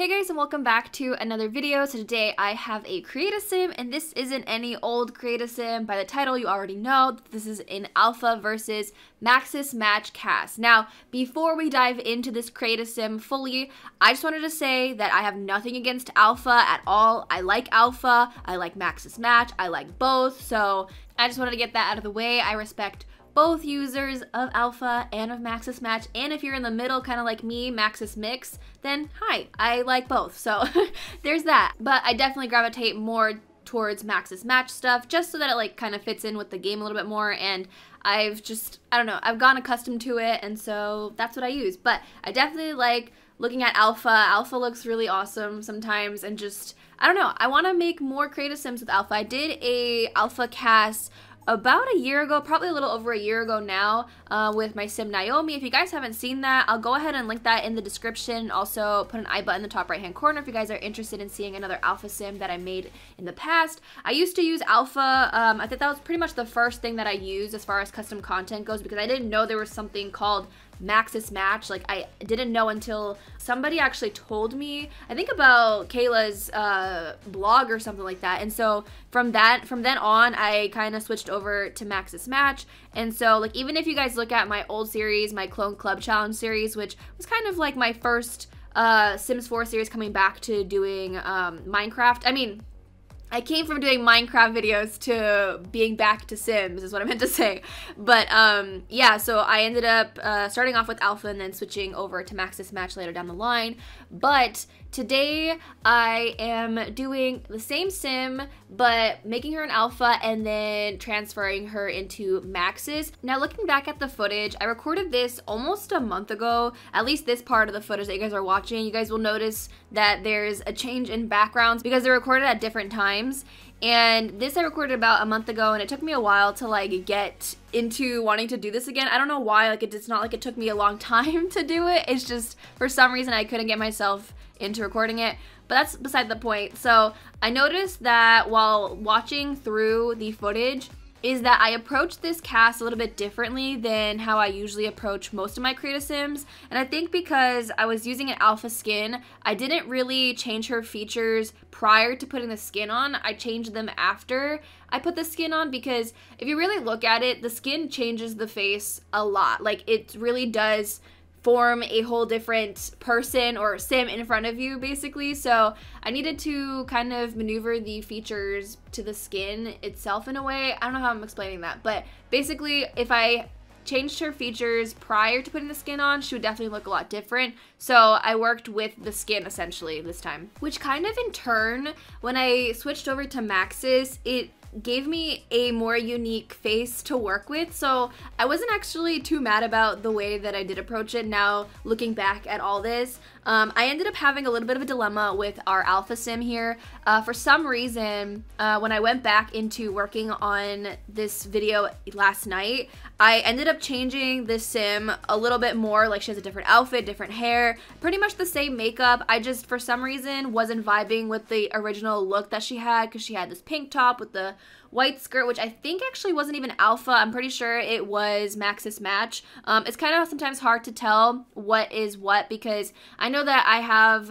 Hey guys, and welcome back to another video. So today I have a create a sim, and this isn't any old create a sim. By the title you already know this is in alpha versus Maxis Match CAS. Now before we dive into this create a sim fully, I just wanted to say that I have nothing against alpha at all. I like alpha, I like Maxis Match, I like both, so I just wanted to get that out of the way. I respect both users of alpha and of Maxis Match, and if you're in the middle, kind of like me, Maxis Mix, then hi, I like both, so there's that. But I definitely gravitate more towards Maxis Match stuff, just so that it like kind of fits in with the game a little bit more, and I've just, I don't know, I've gotten accustomed to it, and so that's what I use. But I definitely like looking at alpha. Alpha looks really awesome sometimes, and just, I don't know, I want to make more creative sims with alpha. I did a alpha CAS about a year ago, probably a little over a year ago now, with my sim Naomi. If you guys haven't seen that, I'll go ahead and link that in the description. Also put an I button in the top right hand corner if you guys are interested in seeing another alpha sim that I made in the past. I used to use alpha. I think that was pretty much the first thing that I used as far as custom content goes, because I didn't know there was something called Maxis Match. Like, I didn't know until somebody actually told me, I think about Kayla's blog or something like that. And so from then on, I kind of switched over to Maxis Match. And so like, even if you guys look at my old series, my Clone Club Challenge series, which was kind of like my first Sims 4 series coming back to doing Minecraft. I mean, I came from doing Minecraft videos to being back to Sims, is what I meant to say. But yeah, so I ended up starting off with alpha and then switching over to Maxis Match later down the line. But today I am doing the same sim, but making her an alpha and then transferring her into Maxis. Now looking back at the footage, I recorded this almost a month ago, at least this part of the footage that you guys are watching. You guys will notice that there's a change in backgrounds because they're recorded at different times. And this I recorded about a month ago, and it took me a while to like get into wanting to do this again. I don't know why, like it's not like it took me a long time to do it. It's just for some reason I couldn't get myself into recording it, but that's beside the point. So I noticed that while watching through the footage is that I approached this cast a little bit differently than how I usually approach most of my creative sims. And I think because I was using an alpha skin, I didn't really change her features prior to putting the skin on. I changed them after I put the skin on, because if you really look at it, the skin changes the face a lot. Like, it really does form a whole different person or sim in front of you, basically. So I needed to kind of maneuver the features to the skin itself in a way. I don't know how I'm explaining that, but basically if I changed her features prior to putting the skin on, she would definitely look a lot different. So I worked with the skin essentially this time, which kind of in turn, when I switched over to Maxis, it gave me a more unique face to work with. So I wasn't actually too mad about the way that I did approach it now looking back at all this. I ended up having a little bit of a dilemma with our alpha sim here. For some reason, when I went back into working on this video last night, I ended up changing this sim a little bit more. Like, she has a different outfit, different hair, pretty much the same makeup. I just, for some reason, wasn't vibing with the original look that she had, because she had this pink top with the white skirt, which I think actually wasn't even alpha. I'm pretty sure it was Maxis Match. It's kind of sometimes hard to tell what is what, because I know that I have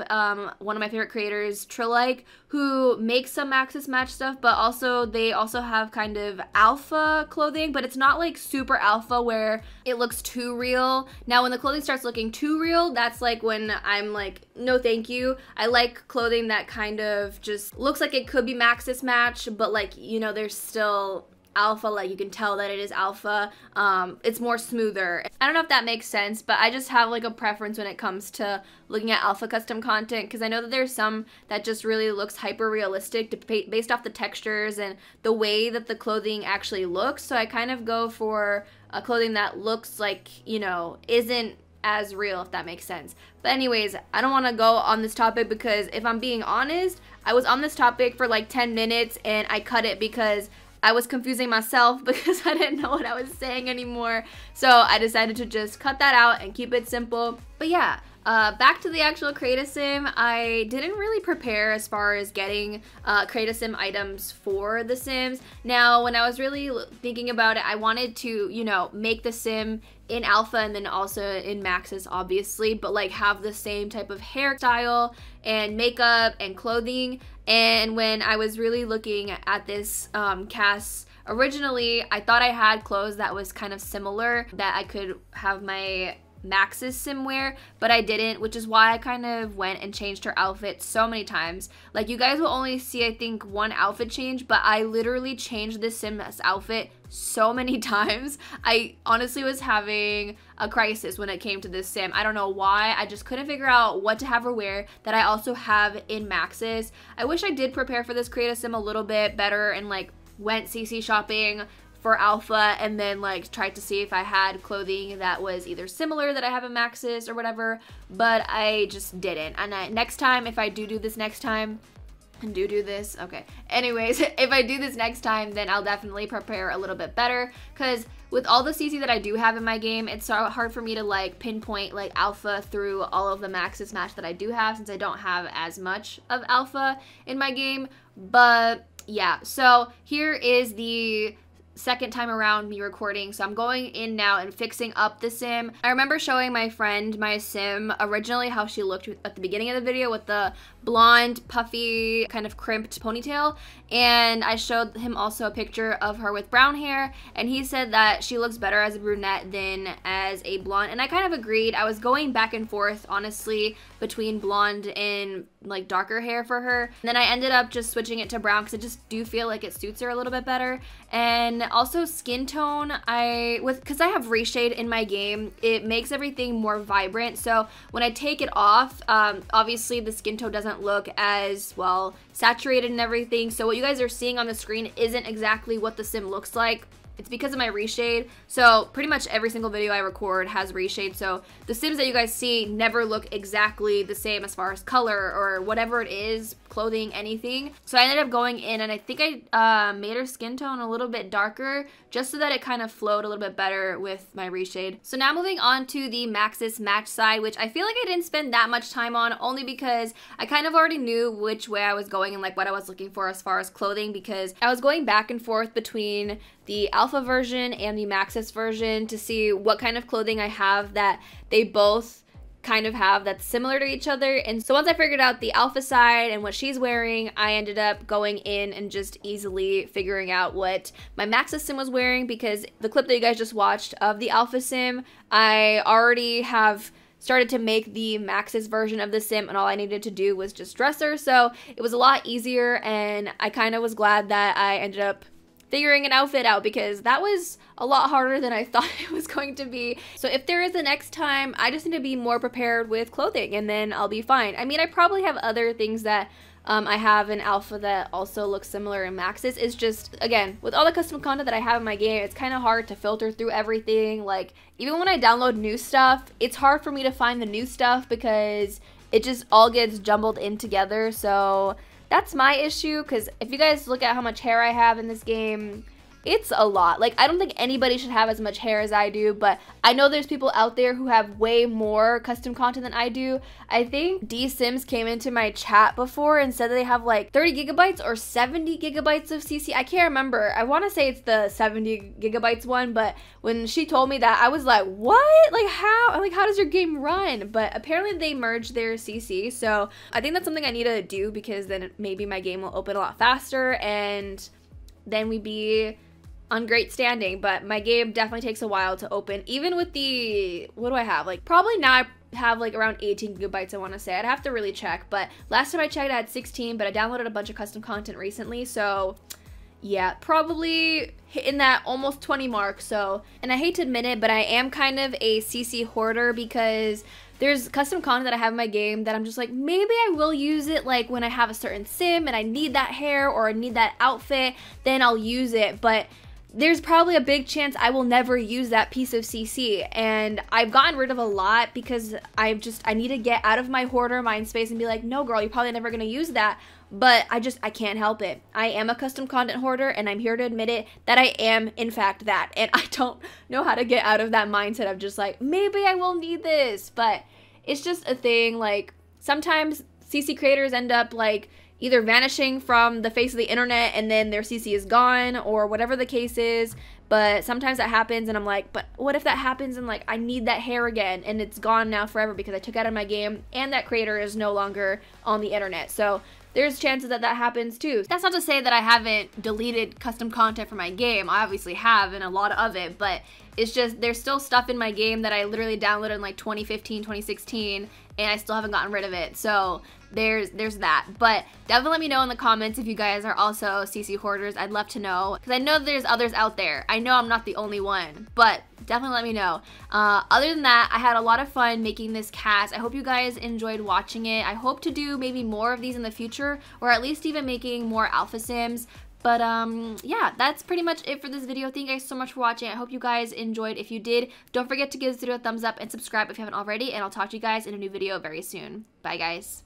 one of my favorite creators, Trilike, who makes some Maxis Match stuff, but also they also have kind of alpha clothing, but it's not like super alpha where it looks too real. Now when the clothing starts looking too real, that's like when I'm like, no thank you. I like clothing that kind of just looks like it could be Maxis Match, but like, you know, there's still alpha, like you can tell that it is alpha. It's more smoother. I don't know if that makes sense, but I just have like a preference when it comes to looking at alpha custom content, because I know that there's some that just really looks hyper realistic based off the textures and the way that the clothing actually looks. So I kind of go for a clothing that looks like, you know, isn't as real, if that makes sense. But anyways, I don't want to go on this topic, because if I'm being honest, I was on this topic for like 10 minutes and I cut it because I was confusing myself because I didn't know what I was saying anymore. So I decided to just cut that out and keep it simple. But yeah, back to the actual Create-A-Sim, I didn't really prepare as far as getting Create-A-Sim items for the Sims. Now, when I was really thinking about it, I wanted to, you know, make the Sim in alpha and then also in Maxis, obviously, but like have the same type of hairstyle and makeup and clothing. And when I was really looking at this CAS originally, I thought I had clothes that was kind of similar that I could have my Maxis sim wear, but I didn't, which is why I kind of went and changed her outfit so many times. Like, you guys will only see, I think, one outfit change, but I literally changed this sim's outfit so many times. I honestly was having a crisis when it came to this sim. I don't know why. I just couldn't figure out what to have her wear that I also have in Maxis. I wish I did prepare for this Create-A-Sim a little bit better and like went CC shopping for alpha and then like tried to see if I had clothing that was either similar that I have in Maxis or whatever, but I just didn't. And next time, if I do this next time, and do this, okay. Anyways, if I do this next time, then I'll definitely prepare a little bit better, because with all the CC that I do have in my game, it's so hard for me to like pinpoint like alpha through all of the Maxis Match that I do have, since I don't have as much of alpha in my game. But yeah, so here is the second time around me recording. So I'm going in now and fixing up the sim. I remember showing my friend my sim originally how she looked at the beginning of the video with the blonde, puffy, kind of crimped ponytail, and I showed him also a picture of her with brown hair, and he said that she looks better as a brunette than as a blonde, and I kind of agreed. I was going back and forth, honestly, between blonde and like darker hair for her, and then I ended up just switching it to brown because I just do feel like it suits her a little bit better. And also skin tone, because I have reshade in my game, it makes everything more vibrant, so when I take it off, obviously the skin tone doesn't look as well saturated and everything. So what you guys are seeing on the screen isn't exactly what the sim looks like. It's because of my reshade. So pretty much every single video I record has reshade, so the sims that you guys see never look exactly the same as far as color or whatever it is, clothing, anything. So I ended up going in and I think I made her skin tone a little bit darker just so that it kind of flowed a little bit better with my reshade. So now moving on to the Maxis Match side, which I feel like I didn't spend that much time on, only because I kind of already knew which way I was going and like what I was looking for as far as clothing, because I was going back and forth between the alpha version and the Maxis version to see what kind of clothing I have that they both kind of have that's similar to each other. And so once I figured out the alpha side and what she's wearing, I ended up going in and just easily figuring out what my Maxis sim was wearing, because the clip that you guys just watched of the alpha sim, I already have started to make the Maxis version of the sim, and all I needed to do was just dress her. So it was a lot easier, and I kind of was glad that I ended up figuring an outfit out, because that was a lot harder than I thought it was going to be. So if there is a next time, I just need to be more prepared with clothing and then I'll be fine. I mean, I probably have other things that I have in alpha that also look similar in Maxis. It's just, again, with all the custom content that I have in my game, it's kind of hard to filter through everything. Like, even when I download new stuff, it's hard for me to find the new stuff because it just all gets jumbled in together. So that's my issue, because if you guys look at how much hair I have in this game, it's a lot. Like, I don't think anybody should have as much hair as I do, but I know there's people out there who have way more custom content than I do. I think D Sims came into my chat before and said that they have like 30 gigabytes or 70 gigabytes of CC. I can't remember. I want to say it's the 70 gigabytes one, but when she told me that, I was like, what? Like, how? Like, how does your game run? But apparently they merged their CC, so I think that's something I need to do, because then maybe my game will open a lot faster and then we'd be on great standing. But my game definitely takes a while to open, even with the, what do I have, like probably now I have like around 18 gigabytes, I want to say. I'd have to really check, but last time I checked I had 16, but I downloaded a bunch of custom content recently, so yeah, probably hitting that almost 20 mark. So, and I hate to admit it, but I am kind of a CC hoarder, because there's custom content that I have in my game that I'm just like, maybe I will use it like when I have a certain sim and I need that hair or I need that outfit, then I'll use it. But there's probably a big chance I will never use that piece of CC, and I've gotten rid of a lot because I need to get out of my hoarder mind space and be like, no girl, you're probably never gonna use that. But I can't help it. I am a custom content hoarder, and I'm here to admit it, that I am in fact that, and I don't know how to get out of that mindset of just like, maybe I will need this. But it's just a thing. Like, sometimes CC creators end up like either vanishing from the face of the internet and then their CC is gone, or whatever the case is. But sometimes that happens and I'm like, but what if that happens and like I need that hair again and it's gone now forever because I took it out of my game and that creator is no longer on the internet. So there's chances that that happens too. That's not to say that I haven't deleted custom content from my game. I obviously have, and a lot of it, but it's just there's still stuff in my game that I literally downloaded in like 2015, 2016, and I still haven't gotten rid of it. So there's that. But definitely let me know in the comments if you guys are also CC hoarders. I'd love to know, because I know there's others out there. I know I'm not the only one, but definitely let me know. Other than that, I had a lot of fun making this CAS. I hope you guys enjoyed watching it. I hope to do maybe more of these in the future, or at least even making more alpha sims. But yeah, that's pretty much it for this video. Thank you guys so much for watching. I hope you guys enjoyed. If you did, don't forget to give this video a thumbs up and subscribe if you haven't already, and I'll talk to you guys in a new video very soon. Bye guys.